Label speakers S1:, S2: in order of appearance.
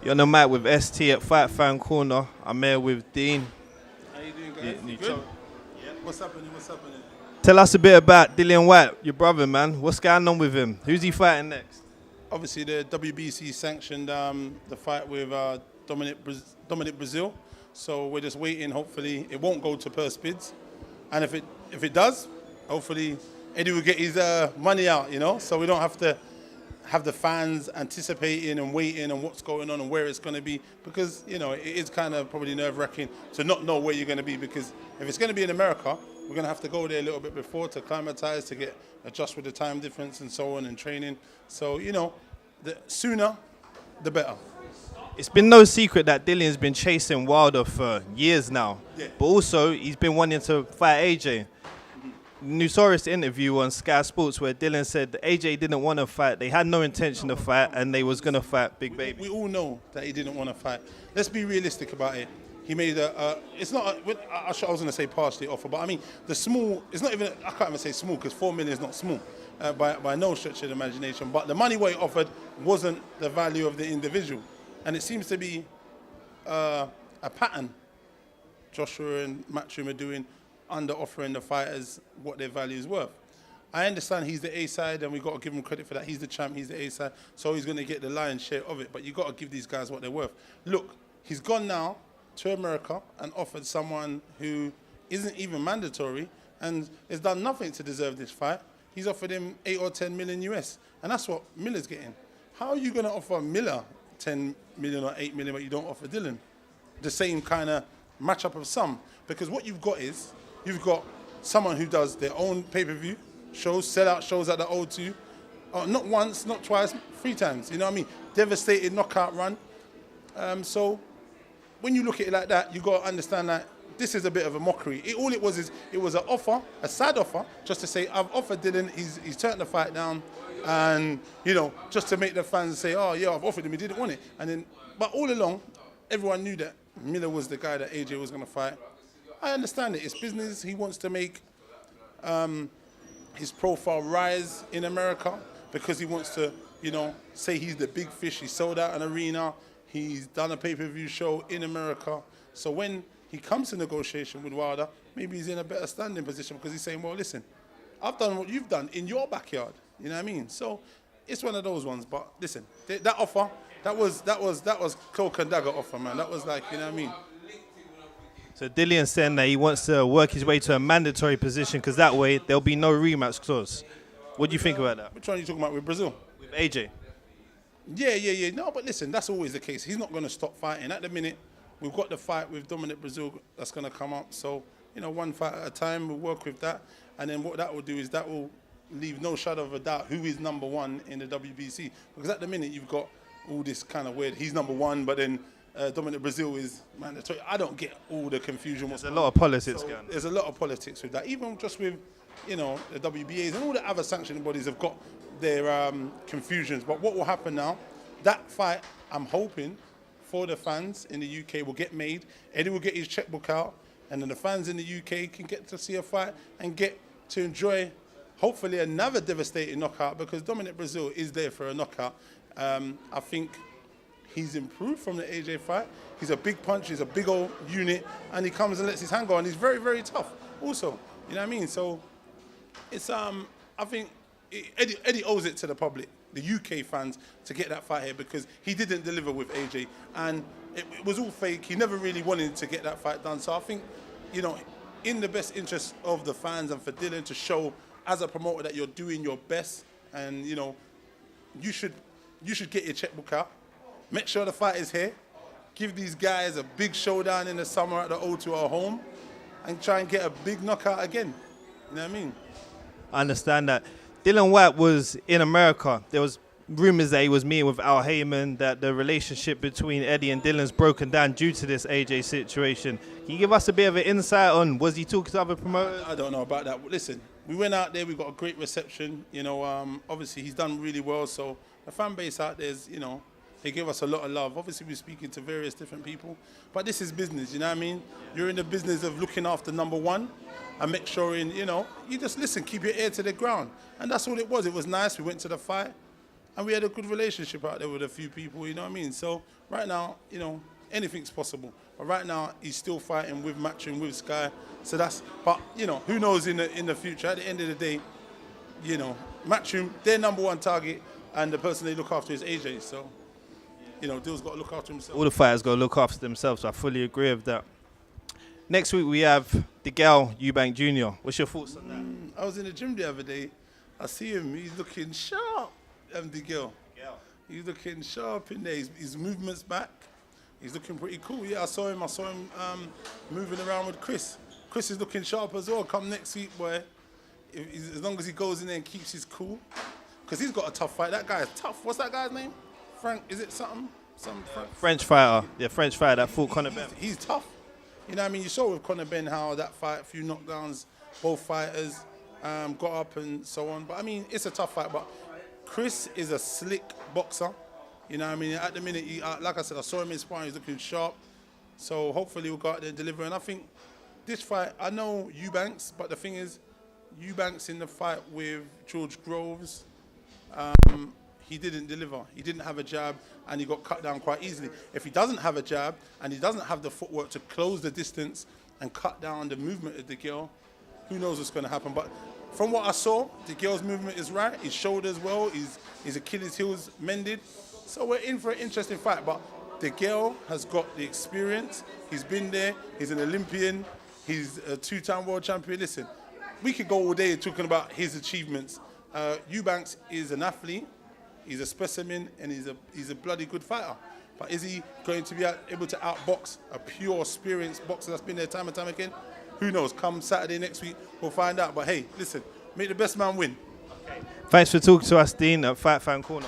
S1: You're on the mic with ST at Fight Fan Corner. I'm here with Dean.
S2: How you doing, guys?
S1: You
S2: Good?
S1: good?
S2: Yeah. What's happening? What's happening?
S1: Tell us a bit about Dillian Whyte, your brother, man. What's going on with him? Who's he fighting next?
S2: Obviously, the WBC sanctioned the fight with Dominic Breazeale. So we're just waiting. Hopefully, it won't go to purse bids. And if it does, hopefully Eddie will get his money out, you know? So we don't have to have the fans anticipating and waiting and what's going on and where it's going to be, because, you know, it is kind of probably nerve-wracking to not know where you're going to be, because if it's going to be in America, we're going to have to go there a little bit before to acclimatize, to adjust with the time difference and so on, and training. So, you know, the sooner, the better.
S1: It's been no secret that Dillian's been chasing Wilder for years now.
S2: Yeah.
S1: But also, he's been wanting to fight AJ. Notorious interview on Sky Sports where Dillian said that AJ didn't want to fight, they had no intention to fight, and they was going to fight Big Baby.
S2: We all know that he didn't want to fight. Let's be realistic about it. He made it's not, I was going to say partially offer, but I mean, the small, it's not even, I can't even say small, because 4 million is not small by no stretch of the imagination, but the money what he offered wasn't the value of the individual. And it seems to be a pattern Joshua and Matchroom are doing, under offering the fighters what their value is worth. I understand he's the A-side, and we've got to give him credit for that. He's the champ, he's the A-side, so he's going to get the lion's share of it. But you've got to give these guys what they're worth. Look, he's gone now to America and offered someone who isn't even mandatory and has done nothing to deserve this fight. He's offered him 8 or 10 million US, and that's what Miller's getting. How are you going to offer Miller 10 million or 8 million, but you don't offer Dillian the same kind of matchup of some? Because what you've got is, you've got someone who does their own pay-per-view shows, sell-out shows at the O2, not once, not twice, 3 times, you know what I mean? Devastating knockout run. So when you look at it like that, you've got to understand that this is a bit of a mockery. All it was is, it was an offer, a sad offer, just to say, I've offered Dillian, he's turned the fight down, and, you know, just to make the fans say, oh yeah, I've offered him, he didn't want it. And then, but all along, everyone knew that Miller was the guy that AJ was going to fight. I understand it. It's business. He wants to make his profile rise in America because he wants to, you know, say he's the big fish. He sold out an arena. He's done a pay-per-view show in America. So when he comes to negotiation with Wilder, maybe he's in a better standing position because he's saying, well, listen, I've done what you've done in your backyard. You know what I mean? So it's one of those ones. But listen, that offer, that was cloak and dagger offer, man. That was like, you know what I mean?
S1: So Dillian's saying that he wants to work his way to a mandatory position because that way there'll be no rematch clause. What do you think about that?
S2: Which one are you talking about with Brazil?
S1: With AJ?
S2: Yeah. No, but listen, that's always the case. He's not going to stop fighting. At the minute, we've got the fight with Dominic Breazeale that's going to come up. So, you know, one fight at a time, we'll work with that. And then what that will do is that will leave no shadow of a doubt who is number one in the WBC. Because at the minute, you've got all this kind of weird, he's number one, but then Dominic Breazeale is mandatory. I don't get all the confusion.
S1: There's a lot of politics going on.
S2: There's a lot of politics with that. Even just with, you know, the WBAs and all the other sanctioning bodies have got their confusions. But what will happen now, that fight, I'm hoping, for the fans in the UK will get made. Eddie will get his checkbook out, and then the fans in the UK can get to see a fight and get to enjoy, hopefully, another devastating knockout, because Dominic Breazeale is there for a knockout. I think he's improved from the AJ fight. He's a big punch, he's a big old unit, and he comes and lets his hand go, and he's very, very tough also. You know what I mean? So it's, I think Eddie owes it to the public, the UK fans, to get that fight here, because he didn't deliver with AJ, and it was all fake. He never really wanted to get that fight done. So I think, you know, in the best interest of the fans and for Dillian to show as a promoter that you're doing your best, and, you know, you should get your checkbook out. Make sure the fight is here. Give these guys a big showdown in the summer at the O2 at home and try and get a big knockout again. You know what I mean?
S1: I understand that. Dillian Whyte was in America. There was rumors that he was meeting with Al Heyman, that the relationship between Eddie and Dillian's broken down due to this AJ situation. Can you give us a bit of an insight on, was he talking to other promoters?
S2: I don't know about that. Listen, we went out there, we got a great reception. You know, obviously he's done really well, so the fan base out there is, you know, they give us a lot of love. Obviously, we're speaking to various different people, but this is business, you know what I mean? You're in the business of looking after number one and make sure, you know, you just listen, keep your ear to the ground. And that's all it was. It was nice. We went to the fight. and we had a good relationship out there with a few people, you know what I mean? So right now, you know, anything's possible. But right now, he's still fighting with Matchroom, with Sky. So that's, but, you know, who knows in the future. At the end of the day, you know, Matchroom, their number one target, and the person they look after is AJ. So, you know, Dill's got to look after himself.
S1: All the fighters got to look after themselves. So I fully agree with that. Next week, we have Dillian Whyte Jr. What's your thoughts on that?
S2: I was in the gym the other day. I see him. He's looking sharp, Dillian. He's looking sharp in there. His movement's back. He's looking pretty cool. Yeah, I saw him moving around with Chris. Chris is looking sharp as well. Come next week, boy. As long as he goes in there and keeps his cool. Because he's got a tough fight. That guy is tough. What's that guy's name? Frank, is it something?
S1: French fighter. Yeah, French fighter that fought Conor Benn.
S2: He's tough. You know what I mean? You saw with Conor Benn how that fight, a few knockdowns, both fighters got up and so on. But I mean, it's a tough fight. But Chris is a slick boxer. You know what I mean? At the minute, like I said, I saw him in sparring. He's looking sharp. So hopefully we'll go out there and deliver. And I think this fight, I know Eubanks, but the thing is, Eubanks in the fight with George Groves, he didn't deliver. He didn't have a jab, and he got cut down quite easily. If he doesn't have a jab, and he doesn't have the footwork to close the distance and cut down the movement of Dillian, who knows what's going to happen. But from what I saw, Dillian's movement is right. His shoulders well. His Achilles heels mended. So we're in for an interesting fight. But Dillian has got the experience. He's been there. He's an Olympian. He's a two-time world champion. Listen, we could go all day talking about his achievements. Eubanks is an athlete. He's a specimen, and he's a bloody good fighter. But is he going to be able to outbox a pure, experienced boxer that's been there time and time again? Who knows? Come Saturday next week, we'll find out. But hey, listen, make the best man win.
S1: Thanks for talking to us, Dean, at Fight Fan Corner.